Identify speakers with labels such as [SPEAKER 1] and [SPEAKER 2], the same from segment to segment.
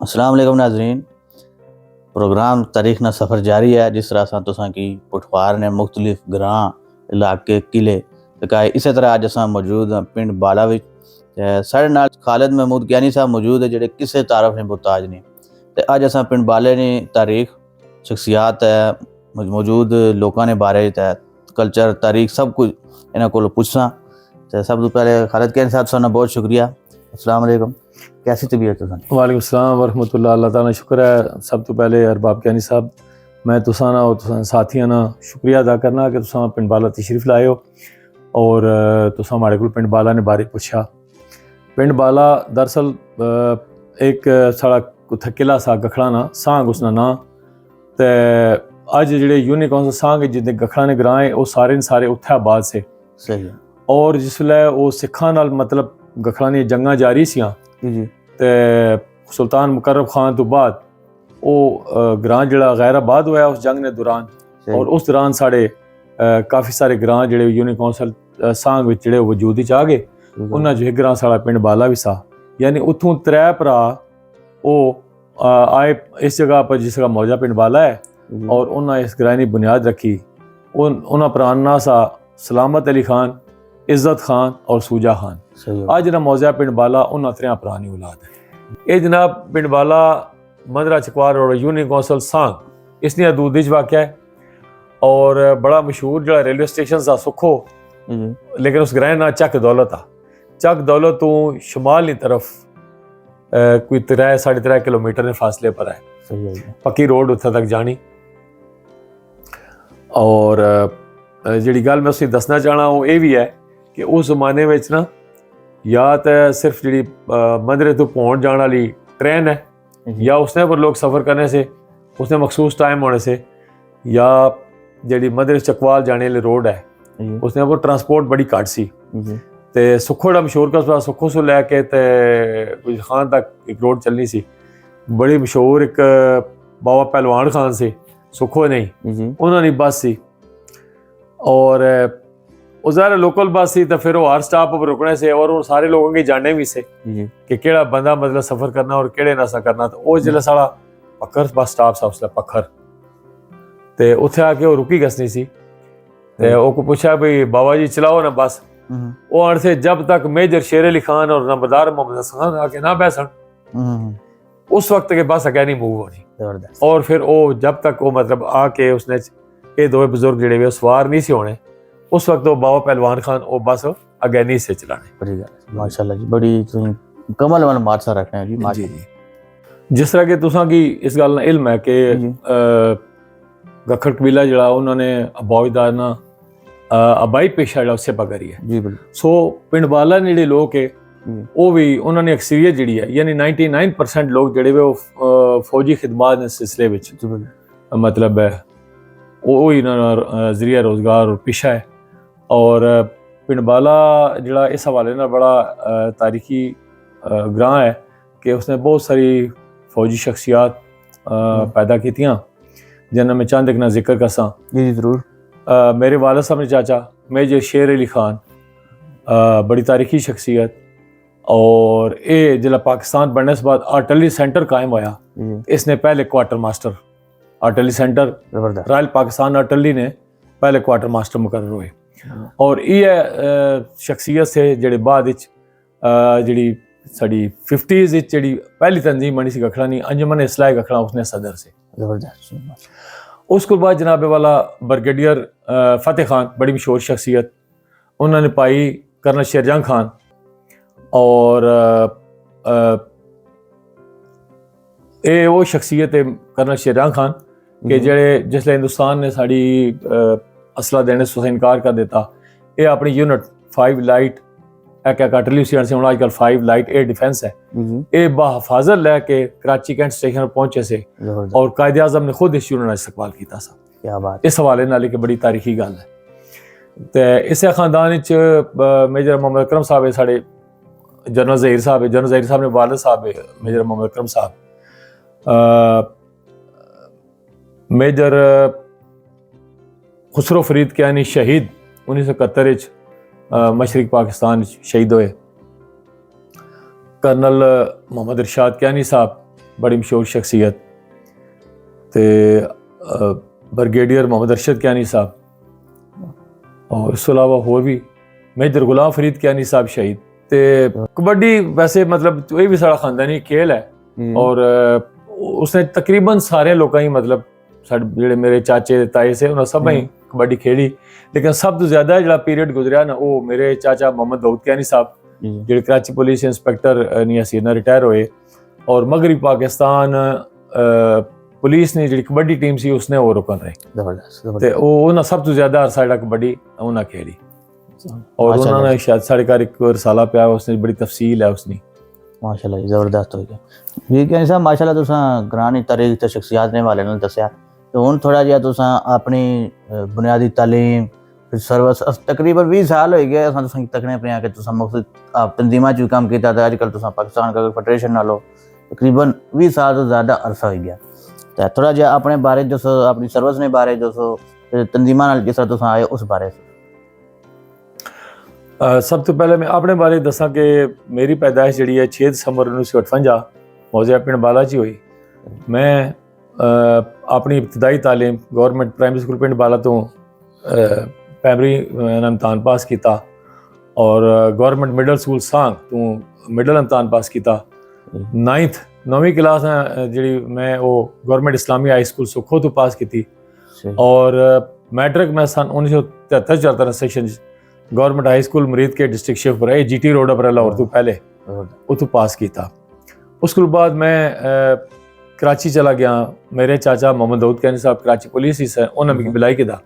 [SPEAKER 1] अस्सलाम वालेकुम नाज़रीन। प्रोग्राम तारीख ना सफ़र जारी है। जिस तरह से तुसां की पुठवार ने मुख्तलिफ ग्रां इलाके किले दिखाए, इस तरह अज असां मौजूद हाँ पिंड बाला विच। साढ़े नाल खालिद महमूद ज्ञानी साहब मौजूद है जिहड़े किसे तारफ ने मुहताज नहीं। तो अज असां पिंड बाले ने तारीख शख्सियात है मौजूद लोगों ने बारे कल्चर तारीख सब कुछ इन्हों को पुछसा। तो सब तो पहले खालिद ज्ञानी साहब साहब बहुत शुक्रिया। अस्सलाम वालेकुम, कैसी तबीयत है?
[SPEAKER 2] वालेकुम सलाम वरहमतुल्लाह। अल्लाह ताला शुक्र है। सब तो पहले अरबाब ज्ञानी साहब, मैं तुसां ना और साथियां ना शुक्रिया अदा करना कि तुसां पिंड बाला तशरीफ़ लाए हो और तुसां हमारे को पिंड बाला ने बारे पुछा। पिंड बाला दरअसल एक साड़ा उत्थे किला सा गखड़ा ना सांग उसना ना। ते अज जेह्ड़े यूनियन कौंसल सांग जिंदे गखड़ा ने ग्रां है वो सारे उत्थे आबाद से।
[SPEAKER 1] सही है।
[SPEAKER 2] और जिसलै वो सिखां नाल मतलब गखड़ा ने जंगां जारी सियां
[SPEAKER 1] जी
[SPEAKER 2] ते सुल्तान मुकर्रम खान तो बाद वो ग्रां जड़ा गैर आबाद होया उस जंग ने दौरान। और उस दौरान साढ़े काफ़ी सारे ग्रां जड़े यूनियन कौंसल सांग विच जड़े वजूद च आ गए। उन्हां जो एक ग्रां साढ़ा पिंड बाला भी सा। यानी उत्थों त्रै भरा वो आए इस जगह पर जिस जगह मौजा पिंड बाला है और उन्हें इस ग्रां की बुनियाद रखी। उन्होंने पुराना नाम सा सलामत अली खान, इज्जत खान और सूजा खान। आज जरा मौजा पिंड बाला उन्होंने त्रै पुरानी औलाद है। ये जनाब पिंड बाला मंदरा चकवार और यूनियन कौंसल सांग इसने हदूद च वाक़ है और बड़ा मशहूर जो रेलवे स्टेशन सा सुखो, लेकिन उस ग्रां ना चक दौलत आ। चक दौलत तो शुमाल की तरफ कोई 3-3.5 किलोमीटर के फासले पर है। पक्की रोड उत्थे तक जानी। और जी गल मैं उसे दसना चाहना वो ये भी है कि उस जमाने में ना या तो सिर्फ जी मंदरे तो पहुँच जाने वाली ट्रेन है या उसने पर लोग सफ़र करने से उसने मखसूस टाइम होने से, या जी मंदरे चकवाल जाने वाली रोड है उसने पर ट्रांसपोर्ट बड़ी घट सी। ते सुखो जड़ा मशहूर कस्बा सुखो से लैके ते खान तक एक रोड चलनी सी। बड़ी मशहूर एक बाबा पहलवान खान से सुखो नहीं उन्होंने बस सी और ज़ाहिर लोकल बस सी। तो फिर वो हर स्टॉप पर रुकने से और वो सारे लोगों की जाने भी से कि केड़ा बंदा मतलब सफ़र करना और केड़े नसा करना। तो वो जिला साड़ा पक्खर बस स्टॉप सा उसला पक्खर ते उत्थे आके वो रुकी गसनी सी। ते वो को पूछा भाई बाबा जी चलाओ ना बस। वो आने से जब तक मेजर शेर अली खान और नंबरदार मोहम्मद हसन खान आके ना बैसन उस वक्त के बस अगे नहीं मूव होनी। और फिर वो जब तक वो मतलब आके उसने ये दो बुजुर्ग जड़े वे सवार नहीं से होने उस वक्त वो बाबा पहलवान खान वो बस अगे नहीं से चलाने।
[SPEAKER 1] बड़ी गल माशाल्लाह जी, बड़ी कमल वाला मारसा रखना है जी।
[SPEAKER 2] जी जी। जिस तरह के तुसां की इस गल इल्म है कि गखड़ कबीला जड़ा उन्होंने अबाविदा ना अबाई पेशा जड़ा उससे पकड़ी है जी। बिल्कुल। सो पिंड बाला ने जेडे लोग है वो भी उन्होंने अक्सरियत जी है यानी 99% लोग जड़े वो फौजी खिदमात के सिलसिले विच मतलब है वो इन्होंने जरिया रोजगार और पेशा है। और पिंड बाला जड़ा इस हवाले ना बड़ा तारीखी ग्रां है कि उसने बहुत सारी फौजी शख्सियात पैदा की जिन्हें मैं चंद एक ना जिक्र करसा।
[SPEAKER 1] जी ज़रूर।
[SPEAKER 2] मेरे वालिद साहब ने चाचा मेजर शेर अली खान बड़ी तारीखी शख्सियत। और ये जिला पाकिस्तान बनने से बाद आर्टिलरी सेंटर कायम होया। इसने पहले quarter master artillery centre royal Pakistan artillery ने पहले क्वार्टर मास्टर मुकर्रर हुए। और ये शख्सियत से जड़े बाद जी साड़ी 50s जी पहली तंजीम बनी सी गखड़ा नहीं अंजुमन इस्लाह गखड़ा उसने सदर से। जबरदस्त। उसके बाद जनाबे वाला ब्रिगेडियर फतेह खान बड़ी मशहूर शख्सियत उन्होंने पाई कर्नल शेरजंग खान। और ये वो शख्सियत है कर्नल शेरजंग खान के जड़े जिसले हिंदुस्तान ने साड़ी असला देने से इनकार कर देता ये अपनी यूनिट 5 लाइट एक आर्टिलरी से हूँ आजकल 5 लाइट एयर डिफेंस है ये बहफाजत लैके कराची कैंट स्टेशन पर पहुंचे से और कायदे आज़म ने खुद इस यूनिट का इस्तकबाल किया सा। क्या बात। इस हवाले नाल की बड़ी तारीखी गल है। तो इस खानदान मेजर मोहम्मद अकरम साहब है साढ़े जनरल ज़हीर साहब है। जनरल ज़हीर साहब ने वालिद साहब है मेजर मोहम्मद अकरम साहब। मेजर खुसरो फरीद कियानी शहीद 1971 मशरक पाकिस्तान शहीद हुए। कर्नल मोहम्मद इरशाद कियानी साहब बड़ी मशहूर शख्सियत, ते ब्रिगेडियर मोहम्मद अरशद कियानी साहब, और इस तो अलावा होर भी मेजर गुलाम फरीद कियानी साहब शहीद। ते कबड्डी वैसे मतलब ये भी साड़ा खानदानी खेल है, और उसने तकरीबन सारे लोगों ही मतलब जेडे मेरे चाचे ताए से उन्होंने सब ही कबड्डी खेली, लेकिन सब तो ज्यादा जो पीरियड गुजरिया ना वो मेरे चाचा मोहम्मद दाऊद कियानी साहब जो कराची पुलिस इंस्पैक्टर नहीं सी ना रिटायर होए, और मगरबी पाकिस्तान पुलिस ने जी कबड्डी टीम सी उसने वो रुकन रहे ते उन्होंने सब तो ज्यादा अरसा जेड़ा कबड्डी उन्हें खेली, और उन्होंने शायद साढ़े घर एक रसाला पिया उसने बड़ी तफसील है उसने।
[SPEAKER 1] माशाल्लाह जबरदस्त हो गया जी कियानी साहब। माशाल्लाह तुसां ग्रां दी तारीख ते शख्सियत ने वाले ने दस्या, तो हुण थोड़ा जिहा तुसां अपनी बुनियादी तालीम फिर सर्विस तकरीबन 20 साल हो गए असां तुसां तकने पे कि तुसां मुख्तलिफ तंजीमां च भी काम कीता, अजकल तुसां पाकिस्तान का फेडरेशन ना लो तकरीबन 20 साल तो ज़्यादा अरसा हो गया, तो थोड़ा जिहा अपने बारे दसो, अपनी सर्विस ने बारे दसो, फिर तंजीमां नाल जिस तरह तुसां आए उस बारे।
[SPEAKER 2] सब तो पहले मैं अपने बारे दसा कि मेरी पैदाइश जी है 6 दिसंबर 1958 मौज़ा पिंड बाला च हुई। मैं अपनी इब्तदाई तालीम गवर्नमेंट प्राइमरी स्कूल पिंड बाला तो प्राइमरी इम्तहान पास किया, और गवर्नमेंट मिडल स्कूल सांग तो मिडल इम्तहान पास किया। 9वीं क्लास जी मैं वो गवर्नमेंट इस्लामी हाई स्कूल सुखो तो पास की, और मैट्रिक मैं सन 1973-74 सेशन गवर्नमेंट हाई स्कूल मरीद के डिस्ट्रिक्ट शिफ्ट पर GT रोड पर लाहौर तो पहले उतो पास किया। उसके बाद मैं कराची चला गया, मेरे चाचा मोहम्मद दाऊद कियानी साहब कराची पुलिस ही से उन्होंने मिगी बुलाई किया,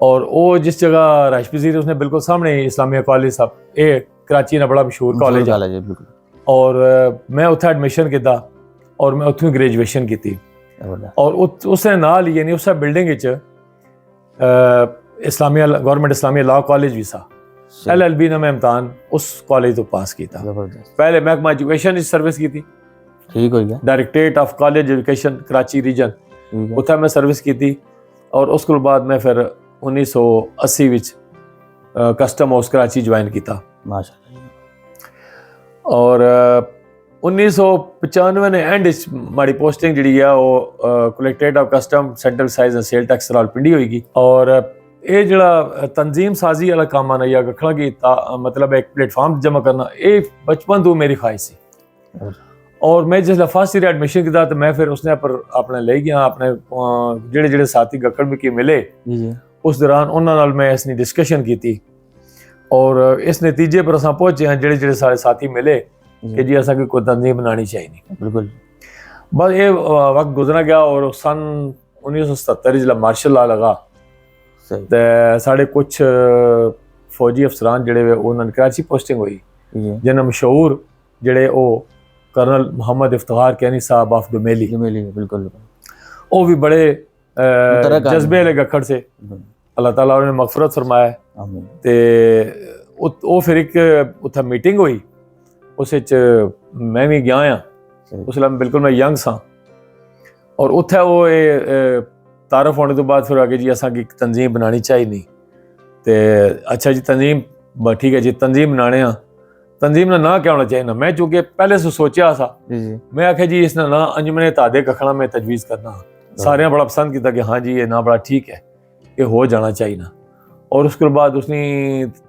[SPEAKER 2] और वो जिस जगह राइश पजीर उसने बिल्कुल सामने इस्लामिया कॉलेज साहब ये कराची का बड़ा मशहूर कॉलेज है, और मैं उत्थे एडमिशन किया और मैं उत्थों ग्रेजुएशन की, और उसने नाल यानी उस building Islamia government Islamia law college भी सा LLB ने मैं इम्तहान उस कॉलेज तो पास किया। पहले महकमा एजुकेशन की सर्विस की थी,
[SPEAKER 1] ठीक हो गया,
[SPEAKER 2] directorate of college education Karachi region उत्थे मैं सर्विस की थी, और उसके बाद मैं फिर 1980 विच कस्टम हाउस कराची ज्वाइन किया
[SPEAKER 1] माशाल्लाह,
[SPEAKER 2] और 1995 ने एंड माड़ी पोस्टिंग जी है वो collectorate of custom central excise and sale tax Rawalpindi होगी, और ये जड़ा तंजीम साजी वाला काम आना या गखड़ा की मतलब एक प्लेटफॉर्म जमा करना ये बचपन तो मेरी ख्वाहिश थी, और मैं जिस फर्स्ट ईयर एडमिशन किया तो मैं फिर उसने पर अपने ले गया अपने जेड़े जेड़े साथी गखड़ में की मिले उस दौरान उन्होंने मैं इसने डिस्कशन की थी, और इस नतीजे पर असां पहुंचे हैं जेड़े जेड़े सारे साथी मिले कि जी असा कोई तंजीम बनानी चाहिए।
[SPEAKER 1] बिल्कुल
[SPEAKER 2] बस ये वक्त गुजरा गया, और सन 1977 जिला मार्शल लॉ लगा तो साढ़े कुछ फौजी अफसरान जड़े उन्होंने कराची पोस्टिंग हुई, जिन्हें मशहूर जड़े वो कर्नल मोहम्मद इफ्तिखार कियानी साहब ऑफ दुमेली, बिल्कुल वो भी बड़े जज्बे ले गखड़ से अल्लाह ताला उन्हें मगफरत फरमाया, तो फिर एक उत्थे मीटिंग हुई उस मैं भी गया हाँ, उस बिल्कुल मैं यंग सा, और उत्थे वो तारफ होने तो बाद फिर आगे जी असा की तंजीम बनानी चाहिए नहीं, तो अच्छा जी तंजीम ठीक है जी तंजीम बनाने तंजीम ना क्या होना चाहिए ना, मैं चूंकि पहले से सोचा सा मैं आख्या जी इसने ना अंजुमन तादे कखड़ा में तजवीज़ करना, सारे बड़ा पसंद किया कि हाँ जी ये ना बड़ा ठीक है ये हो जाना चाहिए ना, और उसके बाद उसने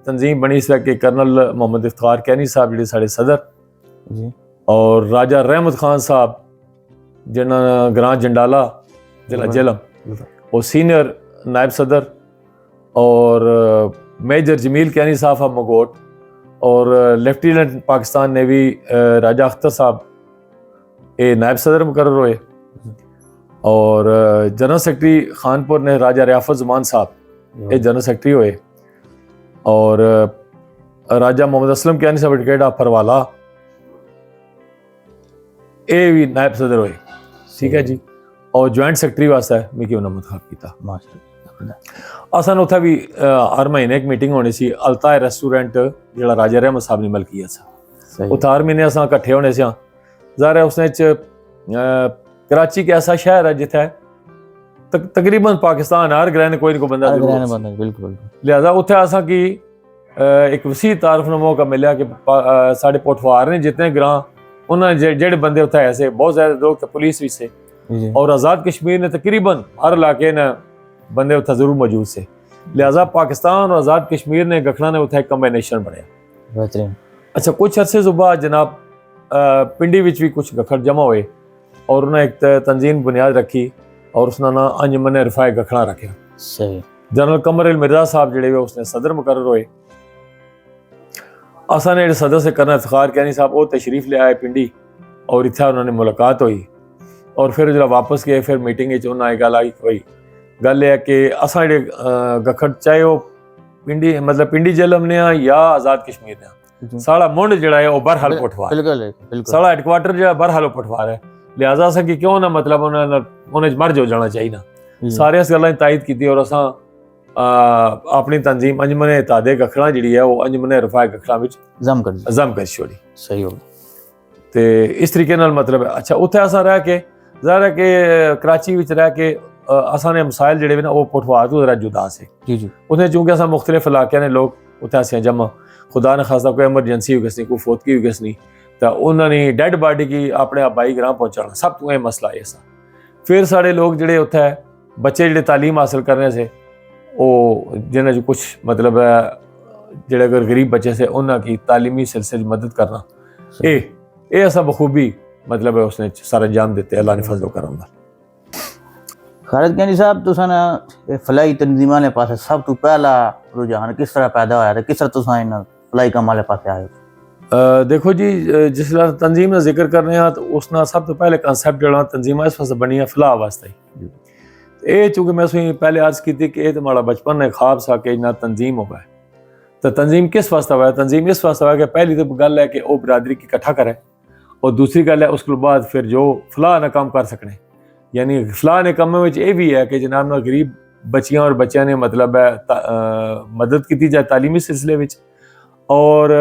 [SPEAKER 2] तंजीम बनी इस कि कर्नल मोहम्मद इफ्तिखार कियानी साहब जी साढ़े सदर, और राजा रहमत खान साहब जिन्होंने ग्रां जंडाला जिला जेलम वो सीनियर नायब सदर, और मेजर जमील कियानी साहब ऑफ मगोट, और लेफ्टिनेंट पाकिस्तान नेवी राजा अख्तर साहब ये नायब सदर मुकर्रर हुए, और जनरल सेक्रेटरी खानपुर ने राजा रियाफत ज़मान साहब ये जनरल सेक्रेटरी हुए, और राजा मोहम्मद असलम कियानी साहब एडवोकेट ऑफ फरवाला ये भी नायब सदर हुए, ठीक है जी, और ज्वाइंट सेक्रेटरी वास्ते मिकी उन्हें मुंतखब किया। असन उत्थे भी हर महीने एक मीटिंग होनी सी, अलताए रेस्टोरेंट जो राजा रहमत साहब ने मलकीयत सा, उत्थे हर महीने अस कट्ठे होने से, ज़ाहिर है उसने कराची के ऐसा शहर है जिथे तकरीबन पाकिस्तान हर ग्रह ने कोई ना कोई बंदा
[SPEAKER 1] बिल्कुल,
[SPEAKER 2] लिहाजा उत्थे असा की एक वसी तारफ का मौका मिला कि साढ़े पोठवार ने जितने ग्रां उन्होंने जेडे बंदे उत्थे ऐसे बहुत ज़्यादा लोग तो पुलिस भी से
[SPEAKER 1] जी
[SPEAKER 2] और आज़ाद कश्मीर ने तकरीबन हर इलाके ने बंदे उत्थे जरूर मौजूद से, लिहाजा पाकिस्तान और आज़ाद कश्मीर ने गखड़ा ने उत्थे एक कम्बिनेशन बनया।
[SPEAKER 1] बेहतरीन।
[SPEAKER 2] अच्छा, कुछ अरसे तो बाद जनाब पिंडी विच भी कुछ गखड़ जमा हुए और उन्हें एक तंजीम बुनियाद रखी और उसका नाम अंजुमन रिफाए गखड़ा रखा।
[SPEAKER 1] सही।
[SPEAKER 2] जनरल कमर अल मिर्जा साहब जिहड़े उसने सदर मुकर्रर होए। असा ने सदर से करना इफ्तार कैनी साहब वो तशरीफ ले आए पिंडी और इतना उन्होंने मुलाकात हुई और फिर जो वापस गए फिर मीटिंग उन्होंने गल आई कोई गल है कि असा जे गखड़ चाहे वो पिंडी मतलब पिंडी जेलम ने या आज़ाद कश्मीर ने साड़ा मुंड जड़ा है वो बरहाल पटवार,
[SPEAKER 1] बिल्कुल बिल्कुल
[SPEAKER 2] साड़ा हेडक्वार्टर जो बरहाल पटवार है, लिहाजा असा कि क्यों ना मतलब उन्हें मर्ज हो जाना चाहिए ना। सारे इस गल्लां तायद की और असा अपनी तंजीम अंजुमन इत्तेहादे गखड़ा जी है वो अंजुमन रिफाए गखड़ा विच जम कर छोड़ी।
[SPEAKER 1] सही हो
[SPEAKER 2] ते इस तरीके नाल मतलब अच्छा उत्थे असा रह के ज़ाहिर है कि कराची विच रह के असा ने मसाइल जिहड़े भी ना वो पटवार तो जरा जुदा से
[SPEAKER 1] जी जी
[SPEAKER 2] उत्थे चूंकि असा मुख्तलिफ इलाके ने लोग उत्थे अस जमा खुदा ने खासा कोई एमरजेंसी हो गई कोई फौतगी हो गई तो उन्होंने डेड बॉडी की अपने आबाई ग्रां पहुँचाना सब तो मसला ऐसा। फिर साढ़े लोग जिहड़े उत्थे बच्चे जिहड़े तालीम हासिल करने से वो जिन्हें जो कुछ मतलब जिहड़े अगर गरीब बच्चे से उन्होंने तालीमी सिलसिले मदद करना ये असा बखूबी मतलब है उसने सारे अंजाम दिते अल्लाह ने फजल करम नाल।
[SPEAKER 1] खालिद कैनी साहब तुसां ने फलाई तंजीमां ने पासे सब तो पहला रुझान किस तरह पैदा होया ते किस तरह तुसां इन फलाई कमां वाले पासे आए?
[SPEAKER 2] देखो जी जिसला तंजीम का जिक्र करने तो उसना सब तो पहले कंसैप्ट जो तंजीम इस वास्ते बनी फलाह वास्ते ये चूँकि मैं उसमें पहले अर्ज की थी कि तुम्हारा बचपन ने ख्वाब सा कि ना तंजीम होगा तो तंजीम किस वास्ते हुआ? तंजीम इस वास्ते हुआ कि पहली तो गल है कि वो बरादरी की इकट्ठा करे और दूसरी गल है उसके बाद फिर जो फलाह ना काम कर सकने, यानी फलाह ने कम में ये भी है कि जनाब ना गरीब बच्चियां और बच्चों ने मतलब है मदद की जाए तालीमी सिलसिले में और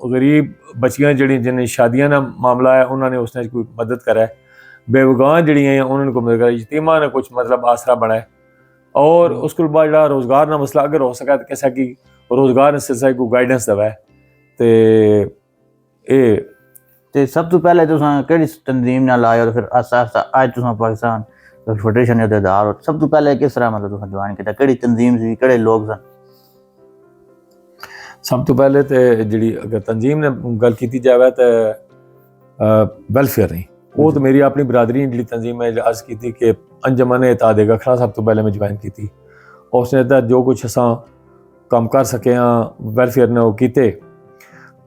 [SPEAKER 2] गरीब बच्चियां जड़ी जिन्हें शादियां ना मामला है उन्होंने उसने कोई मदद करा है, बेवगां जड़ियाँ हैं उन्होंने को मदद करा, यतीमा ने कुछ मतलब आसरा बनाए और उसके बाद जो रोज़गार ना मसला अगर हो सका तो कैसा कि रोज़गार सिलसिले को गाइडेंस दवा है
[SPEAKER 1] ते सब तो पहले तुसां केड़ी तंजीम नाल आए और फिर आस्ता आस्ता आज तुसां पाकिस्तान फेडरेशन दे अहदेदार हो सब तो पहले किस तरह मतलब तुसां ज्वाइन किया केड़ी तंजीम सी केड़े लोग सन?
[SPEAKER 2] सब तो पहले तो जी अगर तंजीम ने गल की जाए तो वेलफेयर नहीं वो तो मेरी अपनी बरादरी जी तंजीम है अर्ज की थी कि अंजुमन इत्तेहादे गखड़ा सब तो पहले मैं ज्वाइन की थी और उसने जो कुछ असा कम कर सके हाँ वेलफेयर ने वो किए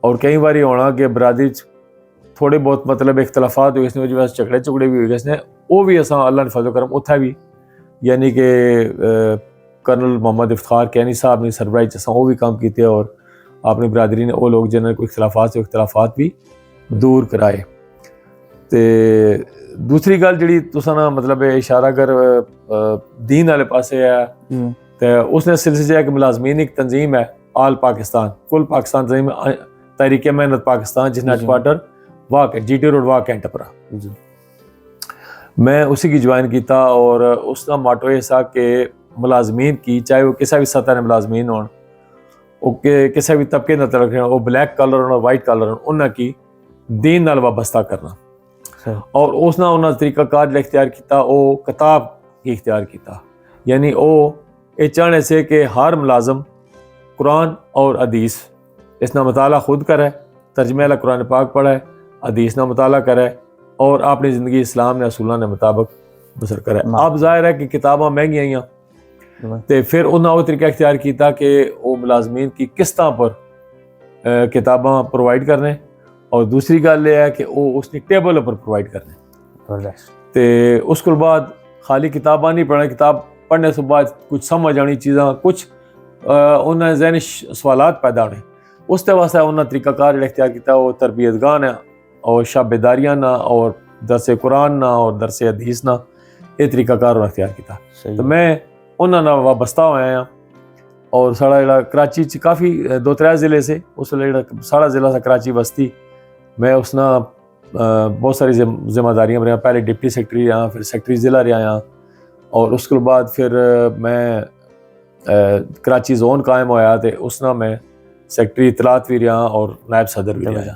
[SPEAKER 2] और कई बार होना कि बरादरी थोड़े बहुत मतलब इख्तलाफात हुए इसने वजह झगड़े झुगड़े भी हुए इसने वो भी असा अल्लाह ने फजल करम उत्थे भी यानी कि कर्नल मोहम्मद इफ्तार कैनी साहब ने सरबराही असा वो भी काम किए और अपनी बरादरी ने वो लोग जिन्होंने कोई इख्तलाफात भी दूर कराए। तो दूसरी गल जी तुसा ना मतलब इशारा कर दीन वाले पासे है तो उसने सिलसिले कि मुलाजमीन एक तंजीम है आल पाकिस्तान कुल पाकिस्तान तंजीम तहरीक मेहनत पाकिस्तान जिसने हेडक्वार्टर वाक GT रोड वाक एंटपरा मैं उसी की ज्वाइन किया और उसका माटो ऐसा कि मुलाजमीन की चाहे वो किसी भी सतह ने मुलाजमीन हो किसी भी तबके न तलक वो ब्लैक कलर और वाइट कलर उन्होंने दीन नाल वाबस्ता करना और उसने उन्होंने तरीकाकार इख्तियार किया वो किताब की इख्तियार किया यानी वो ये चाहने से कि हर मुलाजम कुरान और हदीस इसना मताला खुद करे तर्जमे वाला कुरान पाक पढ़े हदीस ना मुताला करे और अपनी ज़िंदगी इस्लाम ने असूलों के मुताबिक बसर करे। अब जाहिर है कि किताबां महंगी आईयां तो फिर उन्होंने वो तरीका इख्तियार किया कि वो मुलाजमीन की किस्तां पर किताबां प्रोवाइड करने और दूसरी गल यह है कि वो उसकी टेबल पर प्रोवाइड करने तो उसके बाद खाली किताबां नहीं पढ़ना किताब पढ़ने से बाद कुछ समझ आनी चीज़ां कुछ उन्हें जहनी सवालात पैदा होने उसके वास्ते उन्होंने तरीकाकार इख्तियार किया वो तरबियतगाह ने और शाबेदारियाँ ना और दरस कुरान ना और दरस हदीस ना ये तरीकाकार इख्तियार किया तो मैं उन्होंने वाबस्ता होया और साढ़ा जो कराची काफ़ी 2-3 ज़िले से उस साढ़ा ज़िला था कराची बस्ती मैं उसना बहुत सारी जिम्मेदारियाँ रहा पहले डिप्टी सेक्रेटरी रहा फिर सेक्रेटरी ज़िला रहा और उसके बाद फिर मैं कराची जोन कायम होया तो उसना मैं सेक्रेटरी इतलात भी रहा और नायब सदर भी रहा।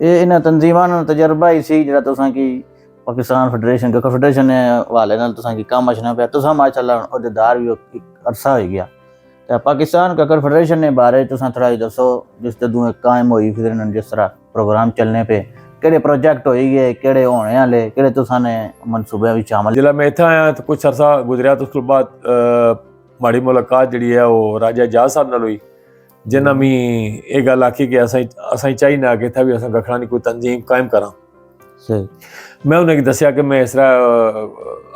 [SPEAKER 1] ਇਹ ਇਹਨਾਂ ਤਨਜ਼ੀਮਾਂ ਨਾਲ ਤਜਰਬਾ ਹੀ ਸੀ ਜਿਹੜਾ ਤੁਸਾਂ ਕੀ ਪਾਕਿਸਤਾਨ ਫੈਡਰੇਸ਼ਨ ਗੱਖੜ ਫੈਡਰੇਸ਼ਨ ਦੇ ਹਵਾਲੇ ਨਾਲ ਤੁਸਾਂ ਕੀ ਕੰਮ ਅਚਣਾ ਪਿਆ। ਤੁਸਾਂ ਮਾਸ਼ਾਅੱਲਾ ਅਹੁਦੇਦਾਰ ਵੀ ਇੱਕ ਅਰਸਾ ਹੋ ਗਿਆ। ਤੇ ਪਾਕਿस्तान ਗੱਖੜ ਫੈਡਰੇਸ਼ਨ ने बारे तुसां थोड़ा जी दसो, जिस तदू कायम हुई फिर इन्होंने जिस तरह प्रोग्राम चलने पे ਕਿਹੜੇ ਪ੍ਰੋਜੈਕਟ ਹੋਈ ਗਏ, ਕਿਹੜੇ ਹੋਣੇ ਵਾਲੇ, ਕਿਹੜੇ ਤੁਸਾਂ ਨੇ ਮਨਸੂਬਿਆਂ ਵਿੱਚ ਸ਼ਾਮਲ।
[SPEAKER 2] जिला मैं इतना आया तो कुछ अरसा गुजरिया तो उसके बाद माड़ी मुलाकात जी है वो राजा एजाज साहब नाल हुई, जिन्हें मी ये गल आखी कि असां चाहिए कि इतना भी असां गखड़ा की कोई तंजीम कायम करा। मैं उन्हें दसिया कि मैं इस तरह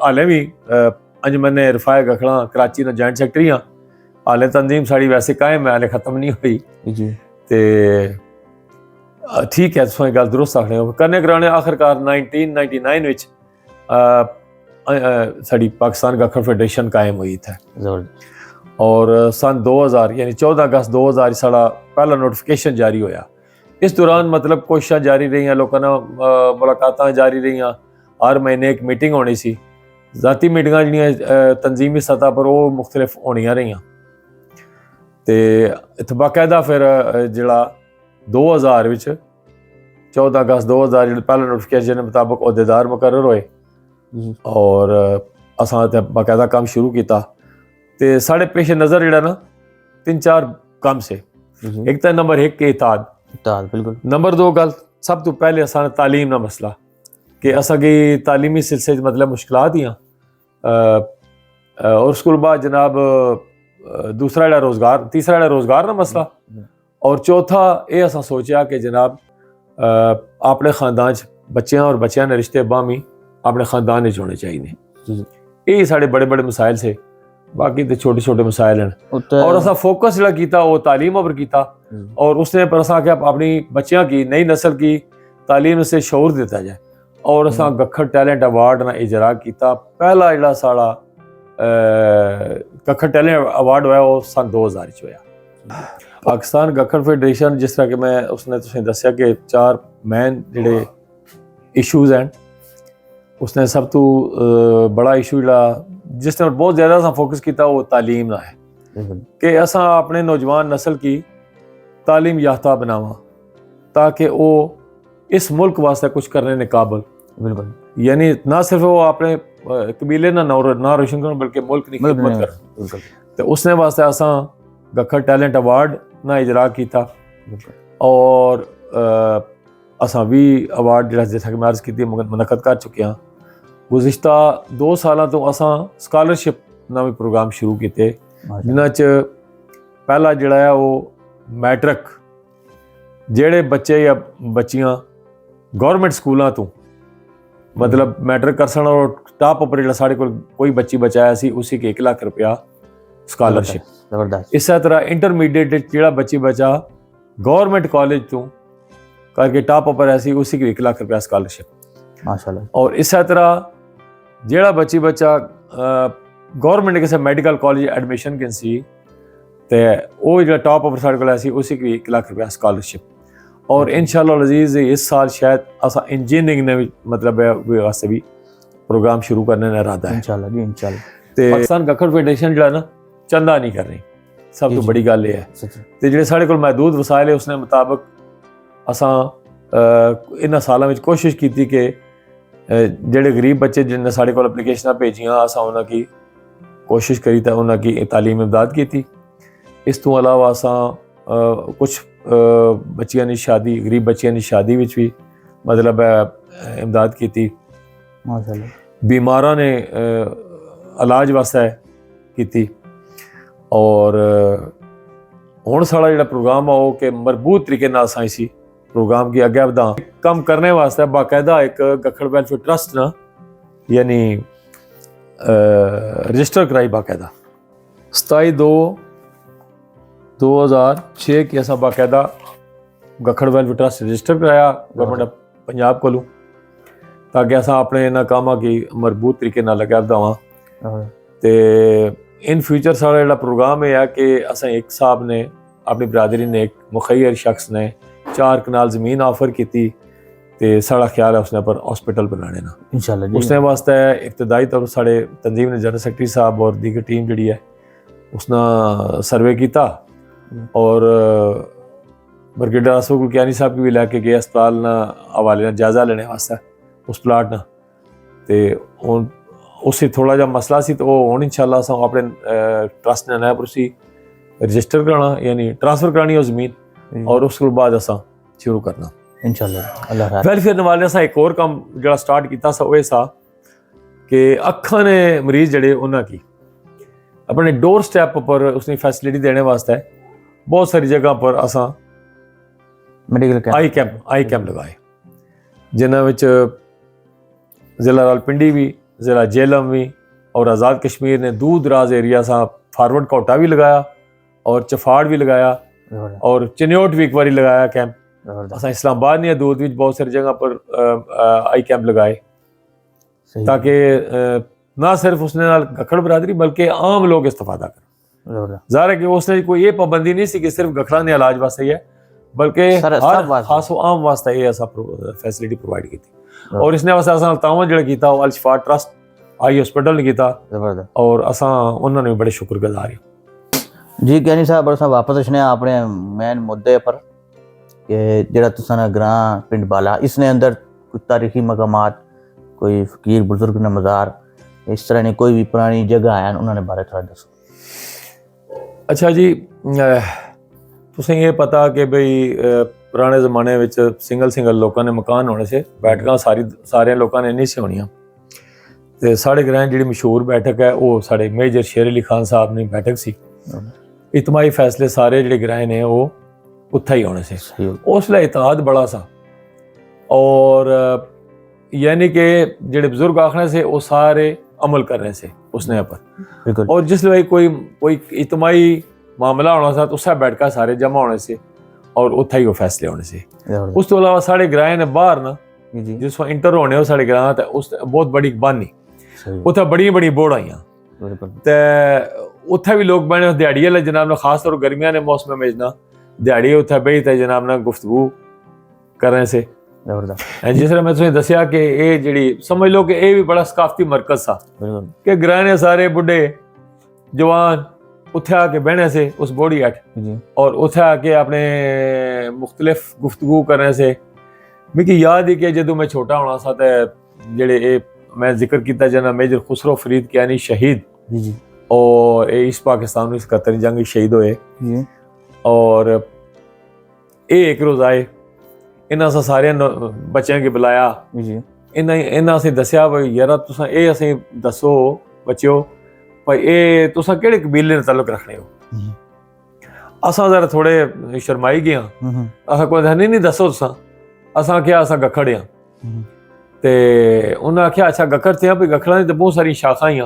[SPEAKER 2] हाले भी अंजमन रफाए गखड़ा कराची का जॉइंट सैकटरी हाँ, हाले तंजीम साड़ी वैसे कायम है, हाले खत्म नहीं हुई
[SPEAKER 1] जी।
[SPEAKER 2] ते ठीक है, तुम गल दुरुस्त आखने हो। करने कराने आखिरकार 1999 विच साड़ी पाकिस्तान गखड़ फेडरेशन कायम हुई था। और सन 2000 यानी 14 अगस्त 2000 साड़ा पहला नोटिफिकेशन जारी होया। इस दौरान मतलब कोशिशां जारी रही, लोगों ने मुलाकातां जारी रही, हर महीने एक मीटिंग होनी सी। ज़ाती मीटिंगां जिहड़ियां तंजीमी सतह पर वो मुख्तलिफ होनियां रही ते बाकायदा फिर जिहड़ा 2000 विच 14 अगस्त 2000 जो पहला नोटिफिकेशन के मुताबिक अहदेदार मुकर्रर होए और असां ते बाकायदा काम शुरू किया। तो साढ़े पेश नज़र जोड़ा ना 3-4 काम से, एक तो नंबर 1 के इताद
[SPEAKER 1] बिल्कुल,
[SPEAKER 2] नंबर 2 गल सब तो पहले असा तालीम का मसला कि असांखे तालीमी सिलसिले मतलब मुश्किलात ही और उसके बाद जनाब दूसरा जोड़ा रोज़गार, तीसरा जोड़ा रोज़गार का मसला और चौथा ये असां सोचा कि जनाब अपने खानदान बच्चों और बच्चों ने रिश्ते बामी अपने खानदान में होने चाहिए। यही साढ़े बड़े बड़े मसाइल से, बाकी तो छोटे छोटे मसाइल हैं। और असा फोकस जो किया वो तालीम पर किया और उसने पर असा क्या अपनी बच्चों की नई नस्ल की तालीम से शौर दिता जाए और असा गखड़ टैलेंट अवार्ड ना इजरा किया। पहला जो साड़ा गखड़ टैलेंट अवार्ड होया वो सन 2000 होया। पाकिस्तान गखड़ फेडरेशन जिस तरह कि मैं उसने तुसें दस्या कि 4 मेन जिहड़े इशूज़ हैं, उसने सब तो बड़ा इशू जिहड़ा जिस तरह बहुत ज़्यादा असां फोकस किया वो तालीम का है कि असां अपने नौजवान नस्ल की तालीम याफ्ता बनावा ताकि वो इस मुल्क वास्ते कुछ करने ने काबिल,
[SPEAKER 1] बिल्कुल,
[SPEAKER 2] यानी ना सिर्फ वो अपने कबीले ना रोशन करन बल्कि मुल्क की खिदमत करन। तो उसने वास्ते असां गखड़ टैलेंट अवार्ड ना इजरा किया और असां भी अवार्ड जिहड़ा जैसा कि मैं अर्ज़ की मुनक़द कर चुके हैं। गुज़िश्ता 2 साल तो असां स्कॉलरशिप ना भी प्रोग्राम शुरू किए, जिन्हां च पहला जिहड़ा है वो मैट्रिक जेड़े बच्चे या बच्चियां गौरमेंट स्कूलों तो मतलब मैट्रिक कर सन और टॉप उपर जिहड़ा साढ़े कोल कोई बच्ची बचाया सी उसी के 1 लाख रुपया स्कॉलरशिप।
[SPEAKER 1] जबरदस्त।
[SPEAKER 2] इस तरह इंटरमीडिएट जिहड़ा बच्ची बचा गौरमेंट कॉलेज तो करके टॉप उपर ऐसी उसी के 1 लाख रुपया स्कॉलरशिप
[SPEAKER 1] माशाल्लाह।
[SPEAKER 2] और इस तरह जिहड़ा बच्ची बच्चा गौरमेंट किसी मेडिकल कॉलेज एडमिशन के सी ते वो जो टॉप उपर साढ़े को ऐसी उसी की 1 लाख रुपया स्कॉलरशिप। और इंशाअल्लाह अज़ीज़ इस साल शायद असा इंजीनियरिंग ने भी मतलब वास्ते भी प्रोग्राम शुरू करने का इरादा है
[SPEAKER 1] इंशाअल्लाह जी, इंशाअल्लाह।
[SPEAKER 2] ते पाकिस्तान गखड़ फेडरेशन जो है ना चंदा नहीं कर रही, सब तो बड़ी गल है। तो जो साढ़े को महदूद वसाइल है उसने मुताबिक असा इन्होंने सालों में कोशिश की थी कि जेडे गरीब बच्चे जिन्हें साढ़े को एप्लीकेशन भेजियां असा उन्होंने कोशिश करी तो उन्होंने तालीम इमदाद की थी। इस तो अलावा असा कुछ बच्चियां की शादी, गरीब बच्चियां की शादी में भी मतलब इमदाद की थी।
[SPEAKER 1] माशाल्लाह।
[SPEAKER 2] बीमारा ने इलाज वास्ते की थी। और हुण साड़ा जिहड़ा प्रोग्राम है वो कि मरबूत तरीके नाल असां इसी प्रोग्राम की अगे वधा कम करने वास्ते बाकायदा एक गखड़ वेलफेयर ट्रस्ट ना यानी रजिस्टर कराई बाकायदा 27/2/2006 की असा बाकायदा गखड़ वेलफेयर ट्रस्ट रजिस्टर कराया गवर्नमेंट पंजाब कोलों ताकि असा अपने इन्हां कामां की मरबूत तरीके नाल अगे वधावां। ते इन फ्यूचर साढ़ा जो प्रोग्राम है कि असें एक साहब ने अपनी बरादरी ने एक मुखैर शख्स ने 4 कनाल ज़मीन ऑफर की थी तो साड़ा ख्याल है उसने पर हॉस्पिटल बनाने ना
[SPEAKER 1] इंशाअल्लाह।
[SPEAKER 2] उसने वास्ते इब्तदाई तौर पर साढ़े तंजीम ने जनरल सेक्रेटरी साहब और दीगर टीम जी है उसने सर्वे किया और ब्रिगेडियर आसफ गुलकियानी साहब की भी लैके गए अस्पताल ना हवाले ना जायजा लेने वास्ते उस प्लाट ना, तो उससे थोड़ा जा मसला सी, तो हूँ इंशाल्लाह अस अपने ट्रस्ट ने नैब उसी रजिस्टर कराना, यानी ट्रांसफर करानी है जमीन, और उसके बाद अस शुरू करना
[SPEAKER 1] इंशाल्लाह। अल्लाह
[SPEAKER 2] वैलफेयर नवाले अस एक और काम जो स्टार्ट किया सा वो सा कि अखा ने मरीज जड़े उन्होंने की अपने डोर स्टैप पर उसने फैसिलिटी देने वास्ते बहुत सारी जगह पर असा
[SPEAKER 1] मेडिकल
[SPEAKER 2] आई कैंप लगाए, जिन्होंने जिला रावलपिंडी भी, जिला जेलम भी और आज़ाद कश्मीर ने दूर दराज एरिया सा फारवर्ड कोटा भी लगाया और चफाड़ भी लगाया और चिन्योट भी एक बारी लगाया कैंप। असा इस्लामाबाद ने दूध भी बहुत सारी जगह पर आई कैंप लगाए, ताकि ना सिर्फ उसने नाल गखड़ बरादरी बल्कि आम लोग इस्तेफादा करें। ज़ाहिर है कि उसने कोई ये पाबंदी नहीं सी कि सिर्फ गखड़ा ने इलाज वास्ते ही है, बल्कि हर खास आम वास्ते ये ऐसा फैसिलिटी प्रोवाइड की थी। और इसने वास्ते असा तावन जो किया अल शिफा ट्रस्ट आई हॉस्पिटल ने किया, और असा उन्होंने भी बड़े शुक्रगुजार हैं।
[SPEAKER 1] जी कैनी साहब, अस वापस अचने अपने मेन मुद्दे पर कि जेड़ा तुसां ग्रां पिंड बाला, इसने अंदर कुछ तारीखी मकामात, कोई फकीर बुजुर्ग ने मज़ार, इस तरह की कोई भी पुरानी जगह हैं उन्होंने बारे थोड़ा दसो।
[SPEAKER 2] अच्छा जी, तुसें ये पता कि भाई पुराने ज़माने में सिंगल लोगों ने मकान होने से बैठक सारे लोगों ने नहीं सी होनियां, तो साढ़े ग्रां जी मशहूर बैठक है वो साढ़े मेजर शेर अली खान साहब ने बैठक सी। इतमाही फैसले सारे जो ग्रां ने वो उत्थे ही होने से, उसले इतिहाद बड़ा सा, और यानी कि जेडे बुजुर्ग आखने से वो सारे अमल करने से उसने पर, और जिसले कोई इतमाही मामला होना सा तो उस बैठका सारे जमा होने से और उत्थे ही वो फैसले होने से। उस तो अलावा साढ़े ग्रां ने बाहर ना जिस इंटर होने हो साढ़े ग्रां ते उस बहुत बड़ी बानी उत्थे बड़ी बोड़ आईयां, ते उत्थे भी लोग बने दिहाड़ी वाले जनाब ने, खास तौर गर्मियां ने मौसम में ना दिहाड़ी उत्थे बही ते जनाब ने गुफ्तगू करने से। जिस तरह मैं तुझे दसिया कि ये जी समझ लो कि ये भी बड़ा सकाफती मरकज सा कि ग्रां ने सारे बुढ़े जवान उत्थे आके बहने से उस बोड़ी अठ, और उत्थे आके अपने मुख्तलिफ गुफ्तगू करने से। मिगी याद ही कि जदों मैं छोटा होना सा ते जेड़े मैं जिक्र किया जना मेजर खुसरो फरीद कियानी शहीद, और इस पाकिस्तान में 71 जंग शहीद होए, और ये एक रोज आए इन्हां सा सारे बच्चों की बुलाया, इन्हां से दसिया भाई यार तुसां ये असें दसो बच्चो भाई ये तुसां केड़े कबीले नाल ताल्लुक रखने हो। असां जरा थोड़े शर्माई गए, असां कोई नहीं दसो तुसां, असां क्या असां गखड़ हां, ते उन्हें आख्या अच्छा गखड़ थे भाई गखड़ा दी बहुत सारी शाखां ही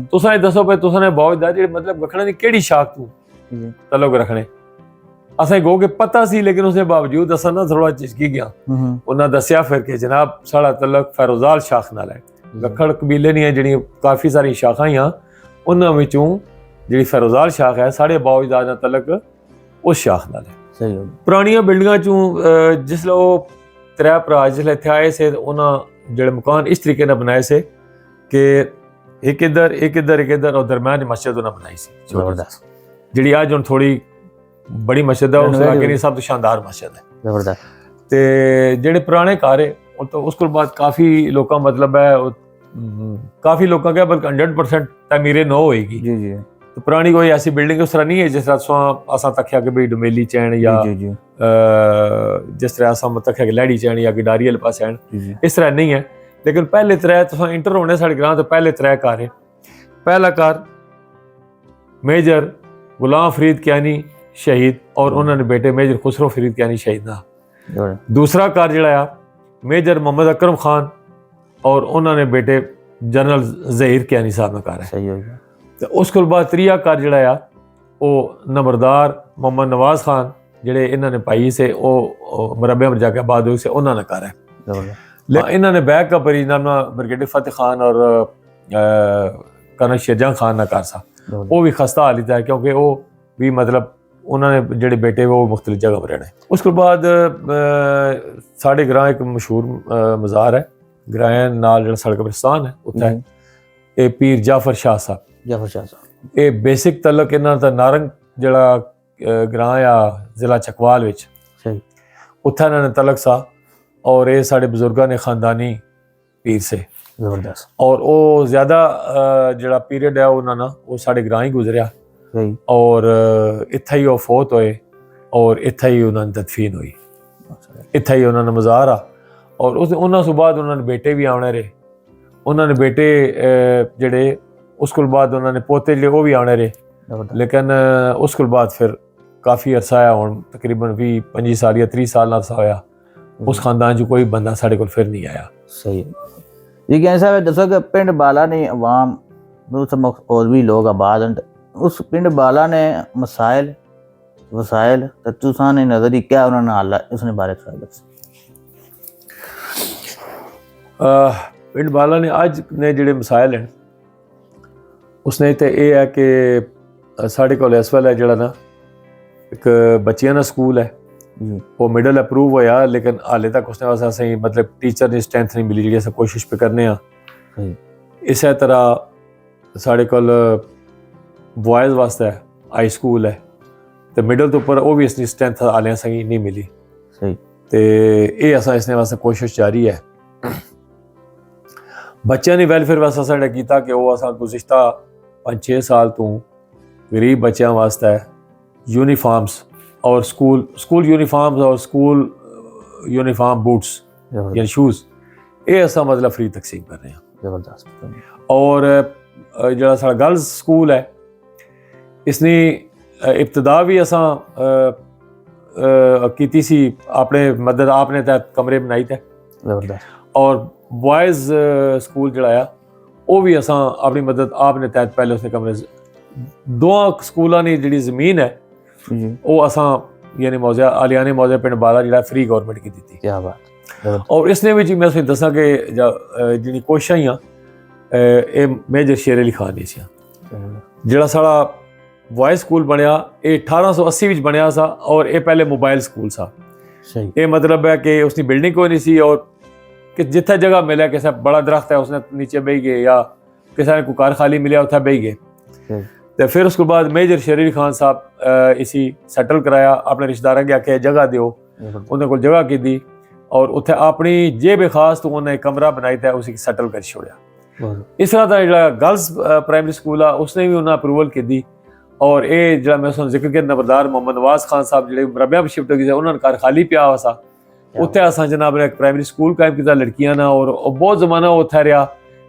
[SPEAKER 2] तुसां दसो भाई तुसां ने बहुत मतलब गखड़ा दी केड़ी शाख तू ताल्लुक रखने। असें गो के पता सी लेकिन उसके बावजूद असा ना थोड़ा झिझकी गया। उन्हें दसिया फिर कि जनाब साड़ा तल्लक फैरोजाल शाख नाल है, गखड़ कबीले नहीं है जिहड़ी काफ़ी सारी शाखां ही उन्हां विचों जिहड़ी फैरोजाल शाख है साढ़े बावजूद नाल तल्लक उस शाख नाल है।
[SPEAKER 1] सही हो
[SPEAKER 2] पुरानियां बिल्डिंगां चों जिसले वो त्रै भरा जिसले इत्थे आए से उन्हां जेड़े मकान इस तरीके नाल बनाए से कि एक इधर और दरम्यान मस्जिद उन्हें बनाई सी
[SPEAKER 1] जबरदस्त,
[SPEAKER 2] जिहड़ी अज हुण थोड़ी बड़ी मस्जिद है, उस इलाके की सब तो शानदार मस्जिद है
[SPEAKER 1] जबरदस्त।
[SPEAKER 2] ते जेड़े पुराने घर है तो उसके बाद काफ़ी लोग मतलब है काफ़ी लोगों का बल्कि 100% तमीरे न होएगी।
[SPEAKER 1] जी जी,
[SPEAKER 2] तो पुरानी कोई ऐसी बिल्डिंग उस तरह नहीं है जिस तरह असा तक्या कि भाई डुमेली चैन या जिस तरह असा तक्या कि लैड़ी चैन या गिडारी वाले पास हैन, इस तरह नहीं है। लेकिन पहले त्रै तुस इंटर होने साढ़े ग्रां तो पहले त्रै घर है। पहला घर मेजर गुलाम फरीद कियानी शहीद और उन्होंने बेटे मेजर खुसरो फरीद कियानी शहीद ना। दूसरा घर जड़ा मेजर मोहम्मद अकरम खान और उन्होंने बेटे जनरल ज़हीर कियानी साहब ने घर है। तो उसके बाद त्रीया घर जड़ा वो नंबरदार मोहम्मद नवाज खान जेडे इन्होंने पाई से वो मरबे में जाके बाद हुई से उन्होंने घर है। इन्होंने बैक का परिणाम ब्रिगेडियर फतेह खान और कर्नल शेरजहां खान ना घर सा, वो भी खस्ता हालत है क्योंकि वो भी मतलब उन्होंने जेडे बेटे वो मुख्तलिफ जगह पर रहने। उसके बाद साढ़े ग्रां एक मशहूर मज़ार है ग्रां नाल जो सड़क कब्रिस्तान है उत्थे ये पीर जाफर शाह साहब ये बेसिक तलक इन्हां दा नारंग जड़ा ग्रां या जिला चकवाल विच उत्थे इन्होंने तलक सा और ये साढ़े बुजुर्गों ने खानदानी पीर से
[SPEAKER 1] ਜ਼ਬਰਦਸਤ
[SPEAKER 2] और वो ज़्यादा जड़ा पीरियड है उन्होंने वो साढ़े ग्रां ही गुजरिया
[SPEAKER 1] ਸਹੀ
[SPEAKER 2] और इत्थे ही वो फौत होए और इत्थे ही उन्होंने तदफीन हुई इत्थे ही उन्होंने मज़ार आ और उस उन्होंने तो बाद उन्होंने बेटे भी आने रहे उन्होंने बेटे जड़े उसके बाद उन्होंने पोते जो वो भी आने रहे
[SPEAKER 1] ਜ਼ਬਰਦਸਤ
[SPEAKER 2] लेकिन उसके बाद फिर काफ़ी अरसा आया हूँ तकरीबन 20-25 साल या 30 साल अरसा होया उस खानदान च कोई बंदा साढ़े को फिर नहीं आया।
[SPEAKER 1] ਸਹੀ ਜੀ ਗਿਆਨੀ ਸਾਹਿਬ ਦੱਸੋ ਕਿ ਪਿੰਡ ਬਾਲਾ ਨੇ ਆਵਾਮ ਨੂੰ ਹੋਰ ਵੀ ਲੋਕ ਆਬਾਦ ਹਨ ਉਸ ਪਿੰਡ ਬਾਲਾ ਨੇ ਮਸਾਇਲ ਵਸਾਇਲ ਤੇ ਤੁਸਾਂ ਨੇ ਨਜ਼ਰੀ ਕਿਆ ਉਹਨਾਂ ਨਾਲ ਉਸਨੇ ਬਾਰੇ ਥੋੜਾ ਦੱਸੋ।
[SPEAKER 2] पिंड बाला ने अज ने ਜਿਹੜੇ ਮਸਾਇਲ हैं उसने तो ये है कि साढ़े को इस वेले ਜਿਹੜਾ ना एक बच्चियां ਦਾ ਸਕੂਲ है वो मिडल अप्रूव होया लेकिन हाले तक उसने वास्ते असें मतलब टीचर ਦੀ स्ट्रेंथ नहीं मिली ਜਿਹੜੀ ਅਸੀਂ कोशिश पे करने इस तरह साढ़े कोल बॉयज़ वास्ते हाई स्कूल है तो मिडल तो उपर वो भी इसकी स्ट्रेंथ हाले असें नहीं मिली
[SPEAKER 1] सही
[SPEAKER 2] ते ये असां इसने वास्ते कोशिश जारी है। बच्चों ने वैलफेयर वास्ते साढ़े कीता कि वो असां गुज़िश्ता 5-6 साल तो गरीब बच्चों वास्ते यूनीफॉर्म्स और स्कूल यूनीफॉर्म्स और स्कूल यूनीफॉर्म बूट्स यानी शूज़ ये असां मतलब फ्री तकसीम कर रहे हैं।
[SPEAKER 1] ਜ਼ਬਰਦਸਤ
[SPEAKER 2] और जो साढ़ा गर्ल्स स्कूल है इसने इब्तदा भी असां कीती सी अपने मदद आपने तहत कमरे बनाई थे
[SPEAKER 1] ਜ਼ਬਰਦਸਤ
[SPEAKER 2] और बॉयज़ स्कूल जड़ा आ वो भी असां अपनी मदद आपने तहत पहले उसने कमरे दोवां स्कूलों की जी जमीन है
[SPEAKER 1] जी
[SPEAKER 2] वो असां यानी मौजा आलियाने मौजा पिंड बाला जड़ा फ्री गवर्नमेंट की दी
[SPEAKER 1] क्या बात ਜ਼ਬਰਦਸਤ
[SPEAKER 2] और इसने भी जी मैं तुसें दसां कि जी कोशिशां ही ये मेजर शेर अली खान दी सी ਜਿਹੜਾ ਸਾਡਾ बॉयज़ स्कूल बनया ये 1880 ਵਿੱਚ ਬਣਿਆ सा और ये पहले मोबाइल स्कूल सा
[SPEAKER 1] सही
[SPEAKER 2] ये मतलब है कि उसकी बिल्डिंग कोई नहीं सी और कि जिथे जगह मिले किसी बड़ा दरख्त है उसने नीचे बह गए या किसी ने कोई कार खाली मिले उत्थे बह गए
[SPEAKER 1] सही
[SPEAKER 2] तो फिर उसके बाद मेजर शेर अली खान साहब इसी सैटल कराया अपने रिश्तेदारों के आखे जगह दियो
[SPEAKER 1] ਜ਼ਬਰਦਸਤ
[SPEAKER 2] उन्हें को जगह की दी और उत्थे अपनी जेब खास तो उन्हें कमरा बनाई था उसी सैटल कर छोड़िया।
[SPEAKER 1] ਬਹੁਤ
[SPEAKER 2] इस तरह का जो गर्ल्स प्राइमरी स्कूल है उसने भी उन्हें अप्रूवल की दी और ये जो मैं उसने जिक्र किया नंबरदार मोहम्मद नवाज खान साहब जो रबिया शिफ्ट हो गए उन्होंने घर खाली पिया हुआ सा उत्थे असां जनाब ने एक प्राइमरी स्कूल कायम किया लड़कियां ना और बहुत जमाना उत्थे रहा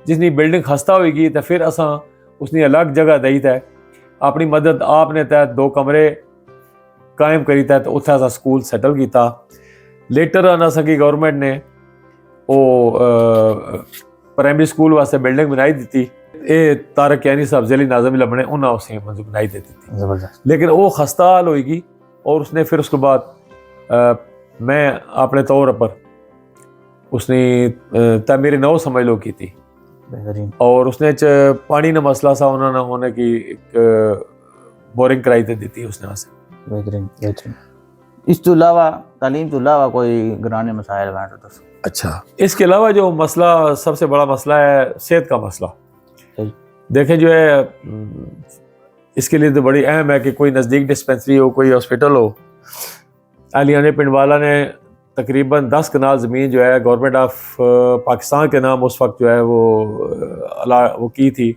[SPEAKER 2] जिसनी बिल्डिंग खस्ता होगी तो फिर असां उसने अलग जगह दई तै अपनी मदद आपने तहत 2 कमरे कायम करी तै तो उत्थे असां स्कूल सैटल किया। लेटर आना सकी गवर्नमेंट ने वो प्राइमरी स्कूल वास्ते बिल्डिंग बनाई दी ये तारक यानी साहब ज़ैली नाज़म लबने उन्हें उसे मंजूर बनाई दी थी
[SPEAKER 1] ਜ਼ਬਰਦਸਤ
[SPEAKER 2] लेकिन वो खस्ता हाल होगी और उसने फिर उसके बाद मैं अपने तौर पर उसने तमीर नौ समझ लो की थी
[SPEAKER 1] बेहतरीन
[SPEAKER 2] और उसने पानी का मसला सा उन्होंने होने की एक बोरिंग कराई दी थी उसने वैसे
[SPEAKER 1] बेहतरीन बेहतरीन इस तो अलावा तालीम तो अलावा कोई घराने मसाइल हैं तो दसो।
[SPEAKER 2] अच्छा इसके अलावा जो मसला सबसे बड़ा मसला है सेहत का मसला
[SPEAKER 1] सही।
[SPEAKER 2] देखें जो है इसके लिए तो बड़ी अहम है कि कोई नज़दीक डिस्पेंसरी हो कोई हॉस्पिटल हो। आलियाने पिंड वाला ने तकरीबन 10 कनाल ज़मीन जो है गवर्नमेंट ऑफ पाकिस्तान के नाम उस वक्त जो है वो की थी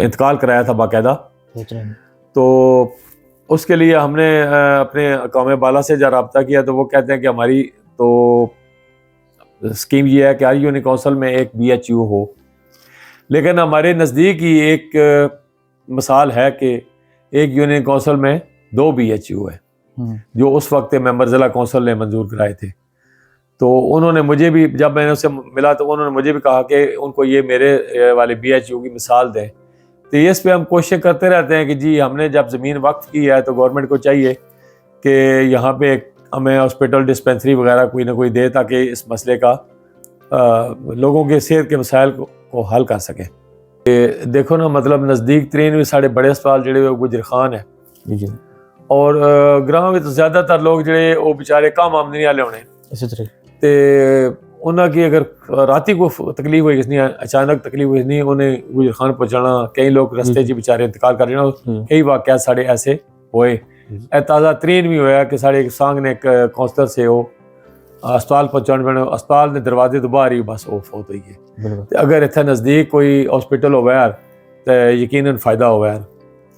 [SPEAKER 2] इंतकाल कराया था बाकायदा
[SPEAKER 1] बेहतरीन
[SPEAKER 2] तो उसके लिए हमने अपने कौम बाला से जब रब्ता किया तो वो कहते हैं कि हमारी तो स्कीम ये है कि हर यूनियन काउंसिल में एक BHU हो लेकिन हमारे नज़दीक ही एक मिसाल है कि एक यूनियन काउंसिल में 2 BHU है जो उस वक्त मेंबर ज़िला काउंसिल ने मंजूर कराए थे। तो उन्होंने मुझे भी जब मैंने उससे मिला तो उन्होंने मुझे भी कहा कि उनको ये मेरे वाले BHU की मिसाल दें। तो इस पे हम कोशिश करते रहते हैं कि जी हमने जब ज़मीन वक्त की है तो गवर्नमेंट को चाहिए कि यहाँ पे हमें हॉस्पिटल डिस्पेंसरी वगैरह कोई ना कोई दे ताकि इस मसले का लोगों के सेहत के मसाइल को हल कर सकें। देखो ना मतलब नज़दीक तरीन भी साढ़े बड़े अस्पताल जोड़े गुजर खान है
[SPEAKER 1] जी
[SPEAKER 2] और ग्रां में तो ज़्यादातर लोग जोड़े वो बेचारे कम आमदनी वाले होने
[SPEAKER 1] इसी तरह
[SPEAKER 2] तो उन्होंने अगर राती को तकलीफ हुई इसनी अचानक तकलीफ हुई इसनी उन्हें गुजर खान पहुँचाना कई लोग रस्ते च बेचारे इंतकाल कर जाना कई वाक़यात साढ़े ऐसे होए ਇਹ ਤਾਜ਼ਾ ਤਰੀਨ ਵੀ ਹੋਇਆ ਕਿ ਸਾਡੇ ਇੱਕ ਸਾਹਮਣੇ ਇੱਕ ਕਾਉਂਸਲਰ ਸੇ ਉਹ ਹਸਪਤਾਲ ਪਹੁੰਚਾਉਣ ਬਣੇ ਹਸਪਤਾਲ ਦੇ ਦਰਵਾਜ਼ੇ ਤੋਂ ਬਾਹਰ ਹੀ ਬਸ ਉਹ ਫੌਤ ਹੋਈ ਹੈ। ਤੇ ਅਗਰ ਇੱਥੇ ਨਜ਼ਦੀਕ ਕੋਈ ਹਸਪੀਟਲ ਹੋਵੇ ਯਾਰ ਤੇ ਯਕੀਨਨ ਫਾਇਦਾ ਹੋਵੇ ਯਾਰ।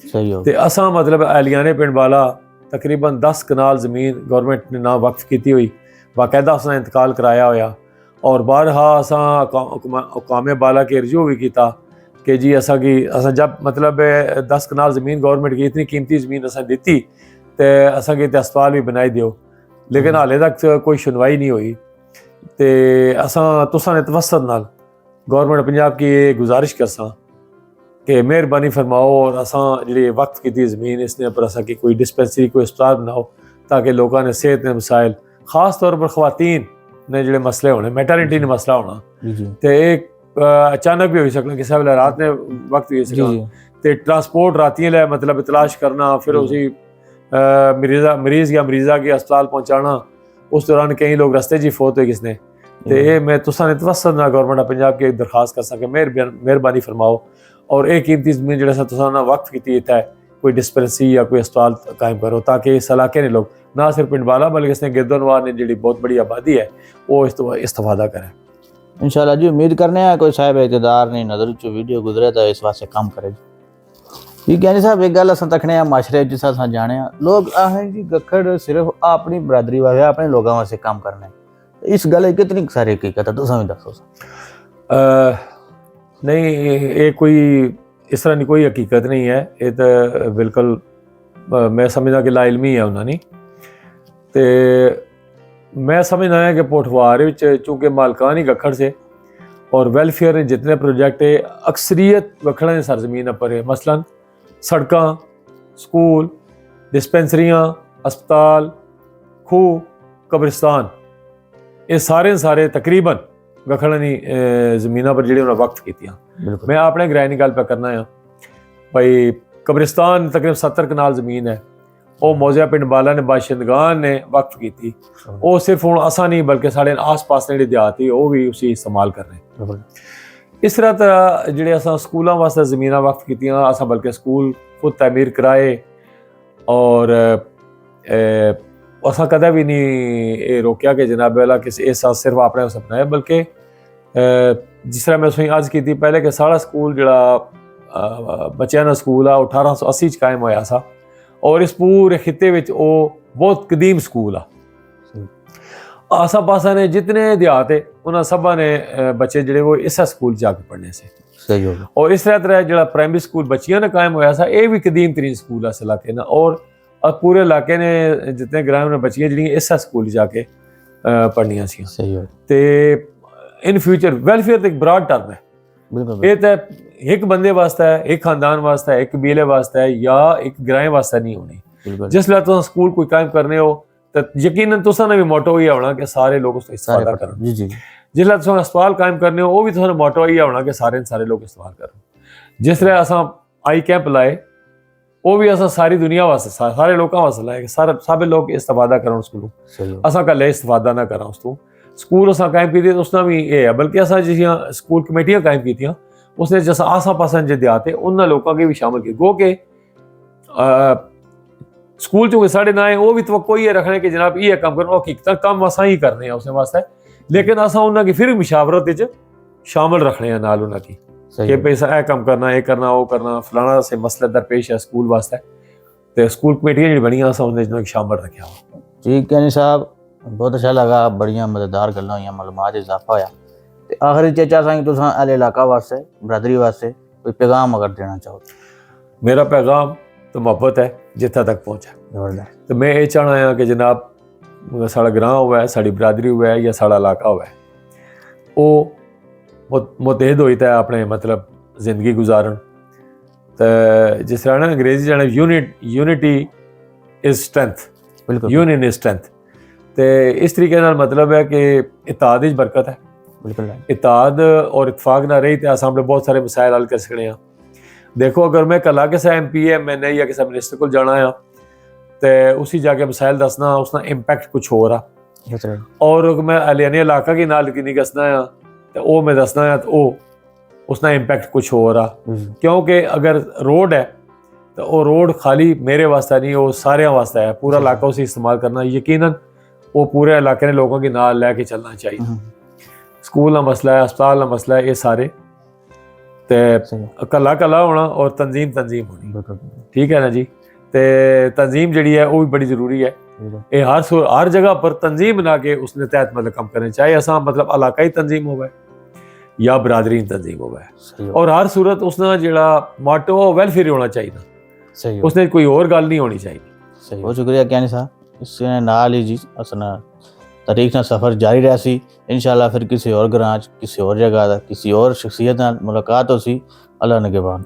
[SPEAKER 1] ਸਹੀ ਹੋ
[SPEAKER 2] ਤੇ ਅਸਾਂ ਮਤਲਬ ਅਲੀਆਣੇ ਪਿੰਡ ਵਾਲਾ ਤਕਰੀਬਨ 10 ਕਨਾਲ ਜ਼ਮੀਨ ਗਵਰਨਮੈਂਟ ਨੇ ਨਾ ਵਕਫ ਕੀਤੀ ਹੋਈ, ਬਾਕਾਇਦਾ ਅਸਾਂ ਇੰਤਕਾਲ ਕਰਾਇਆ ਹੋਇਆ ਔਰ ਬਾरहा ਅਸਾਂ ਕਾਮੇ बाला के रजू भी किया कि जी असा जब मतलब 10 कनाल ज़मीन गवर्नमेंट की इतनी कीमती ज़मीन असा दी तो असा कि अस्पताल भी बनाई दियो, लेकिन हाले तक कोई सुनवाई नहीं हुई। तो असा तुसा ने तवसत नाल गवर्नमेंट पंजाब की ये गुजारिश करसा कि मेहरबानी फरमाओ और असा जी वक्त की ज़मीन इसने पर असा कि कोई डिस्पेंसरी कोई अस्पताल बनाओ ताकि लोगों ने सेहत के मसाइल खास तौर पर खवातीन ने जो मसले होने मैटरनिटी ने मसला होना तो एक अचानक भी हो सकना किसी वेले रात ने वक्त भी हो सकना तो ट्रांसपोर्ट रातियां ले मतलब तलाश करना फिर उसी मरीज या मरीज़ा के अस्पताल पहुँचाना, उस दौरान कई लोग रस्ते जी फौत हुए किसने। तो ये मैं तुसा ने तवसत ना गवर्नमेंट पंजाब की दरखास्त कर सके मेहरबानी फरमाओ और एक कीमती ज़मीन जो तुसा ना वक्त की है कोई डिस्पेंसरी या कोई अस्पताल कायम करो ताकि इस इलाके ने लोग ना सिर्फ पिंड वाला बल्कि इसने गिरदोनवार ने जी बहुत बड़ी आबादी है वो इस्तेफादा करें।
[SPEAKER 1] इंशाल्लाह जी उम्मीद करने हैं कोई साहिब इक़्तिदार ने नज़र चो वीडियो गुजरे तो इस वास्ते काम करे जी। कहने साहब एक गल असां तकने माशरे जिस असां जाने लोग आखन जी गखड़ सिर्फ अपनी बरादरी वास्ते अपने लोगों वास्ते काम करना है, इस गल कितनी सारी हकीकत है तुसां भी दसो।
[SPEAKER 2] नहीं ये कोई इस तरह की कोई हकीकत नहीं है, ये तो बिल्कुल मैं समझदा कि लाइलमी है उन्होंने। तो मैं समझना है कि पोठवार चूँकि मालकान ही गखड़ से और वेलफेयर ने जितने प्रोजेक्ट है अक्सरियत गखड़ा ने सरजमीन पर है, मसलन सड़कां, स्कूल, डिस्पेंसरियाँ, अस्पताल, खूह, कब्रिस्तान, ये सारे तकरीबन गखड़ा ने जमीन पर जी उन्हें वक्त की। मैं अपने ग्रां की गल पे करना है भाई कब्रिस्तान तकरीबन 70 कनाल जमीन है वो मौजिया पिंड बाला ने बाशिंदगान ने वक्फ की थी, वो सिर्फ हुण असा नहीं बल्कि साढ़े आस पास ने देहात ही वो भी उसी इस्तेमाल कर रहे हैं। इस तरह जो असा स्कूलों वास्ते जमीन वक्फ की असा बल्कि स्कूल खुद तमीर कराए और असा कदा भी नहीं रोकया कि जनाब वाला किसी इस सिर्फ अपने उस अपनाया, बल्कि जिस तरह मैं तुसीं अर्ज की पहले कि साढ़ा स्कूल जोड़ा बच्चों का स्कूल है 1880 कायम होया सा और इस पूरे खिते में बहुत कदीम स्कूल आ। आसा पासा ने जितने देहात है उन्होंने सबा ने बच्चे जोड़े वो इस स्कूल जाके पढ़ने से
[SPEAKER 1] सही होगा।
[SPEAKER 2] और इस तरह जो प्राइमरी स्कूल बच्चियों ने कायम होया सा ये भी कदीम तरीन स्कूल है इस इलाके ना, और पूरे इलाके ने जितने ग्राम में बच्चियां जी इस स्कूल जाके पढ़निया सी।
[SPEAKER 1] सही हो।
[SPEAKER 2] ते इन फ्यूचर वेलफेयर तो एक ब्रॉड टर्म है, ये तो एक बंदे वास्ते है, एक खानदान वास्ते है, एक कबीले वास्ते है या एक ग्रां वास्ते नहीं होनी। जिसले तुम स्कूल कोई कायम करने हो तो यकीनन तुसा ने भी मोटो ही होना कि सारे लोग उसको इस्तेमाल करन।
[SPEAKER 1] जी जी।
[SPEAKER 2] जिसले तुम अस्पताल कायम करने हो वो भी तुसा मोटो ही होना कि सारे लोग इस्तेमाल करन। जिसले असा आई कैंप लाए वो भी असा सारी दुनिया वास्ते सारे लोगों वास्ते लाए कि सब लोग इस्तेफादा करन उसको, असा कल्ले इस्तेफादा ना करा उसको। स्कूल असा कायम की उसना भी ये है, बल्कि असा जिसियां स्कूल कमेटियां कायम की उसने जैसा आसा पासा जो देहात है उन्होंने लोगों के भी शामिल किए गो के स्कूल चूँकि साढ़े ना है वो भी तो कोई रखने कि जनाब ये कम करो हकीकत कम असा ही करने उसने वास्ते, लेकिन असा उन्होंने फिर मुशावरत शामिल रखने नाल उन्होंने कि पैसा कम करना ये करना वो करना फलाना से मसले दरपेश है स्कूल वास्ते, तो स्कूल कमेटियां जी बनिया असा उन्हें शामिल रखा।
[SPEAKER 1] ठीक है साहब, बहुत अच्छा लगा, बढ़िया मजेदार गल्लां होइयां, मालूमात इजाफा होया। ते आखिरी चेचा साईं तुसां अल इलाका वास्ते बरादरी वास्ते कोई पैगाम अगर देना चाहो? मेरा
[SPEAKER 2] पैगाम तो मोहब्बत है जिथे तक पहुँचा। तो मैं ये चाहना है कि जनाब साड़ा ग्रां हुआ है, साड़ी बरादरी हुआ है या साड़ा इलाका हुआ है वो मुतहद होई है अपने मतलब जिंदगी गुजारन। तो जिस तरह ना अंग्रेजी जाना unity is strength, union is strength. तो इस तरीके नाल मतलब है कि इत्तेहाद विच बरकत है। बिल्कुल इत्तेहाद और इतफाक ना रही तो असां अपने बहुत सारे मसाइल हल कर सकते हैं। देखो अगर मैं कल किसी MP MNA या किसी मिनिस्टर को जाना है तो उसी जाके मसाइल दसना उसका इम्पैक्ट कुछ हो रहा, और मैं अलियानी इलाका की नाल की नहीं दसना है तो वो मैं दसना है तो उसका इम्पैक्ट कुछ हो रहा। क्योंकि अगर रोड है ਤਾਂ ਉਹ ਰੋਡ ਖਾਲੀ ਮੇਰੇ ਵਾਸਤੇ ਨਹੀਂ, ਉਹ ਸਾਰਿਆਂ ਵਾਸਤੇ ਹੈ। पूरा इलाका उसे इस्तेमाल करना, यकीनन वो पूरे इलाके ने लोगों के नाल लेके चलना चाहिए। स्कूल का मसला है, अस्पताल का मसला है, ये सारे ते कला कला होना और तंजीम होनी, ठीक है ना जी। ते तंजीम जी है वो भी बड़ी जरूरी है। ये हर जगह पर तंजीम बना के उसने तहत मतलब कम करने, चाहे असा मतलब इलाकाई तंजीम होवे या बरादरी तंजीम होवे, और हर सूरत उसने जेड़ा माटो वेलफेयर होना चाहिए,
[SPEAKER 1] सही
[SPEAKER 2] उसने कोई और गल नहीं होनी चाहिए।
[SPEAKER 1] सही, बहुत शुक्रिया कियानी साहब। इसने नाल ही जी असना तारीख ना सफ़र जारी रहा सी। इंशाल्लाह फिर किसी और ग्रां किसी और जगह किसी और शख्सियत नाल मुलाकात हो सी। अल्लाह निगहबान।